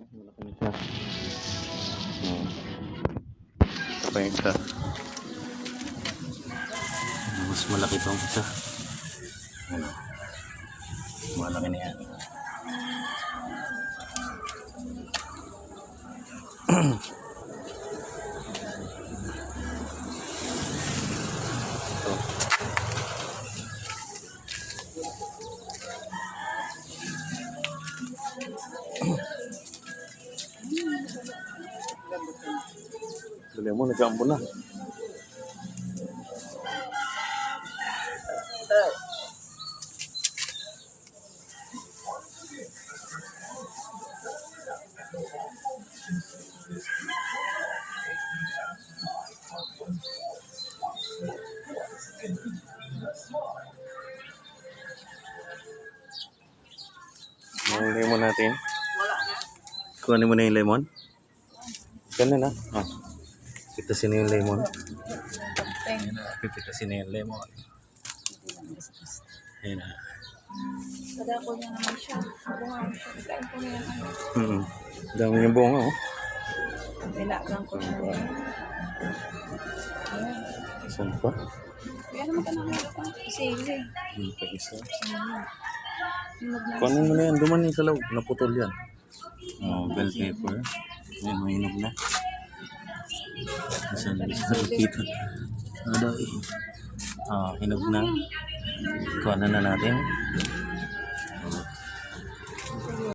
Malaki na siya. Ito pa yung isa. Mas malaki itong isa. Ano? Malaki na yan. Dali mo, nag-aambo na. Yung lemon natin. Kuhanin mo na yung lemon. Ganun na. Oh. Pitasin na yung lemon. Ayan na. Pipitasin na yung lemon. Ayan na. Kadako niya naman siya. Bunga siya. Kain ko niya naman. Dami yung bunga, oh. Nilagang ko na rin. Saan pa? Kaya naman ka naman ako. Sige. Yung pa isa. Hinog na. Kuhanin mo na yan. Duman yung sa loob. Naputol yan. Oh, bell pepper. Ayan, may hinog na. Saan nakikita? Hinog na. Kuhanan na natin.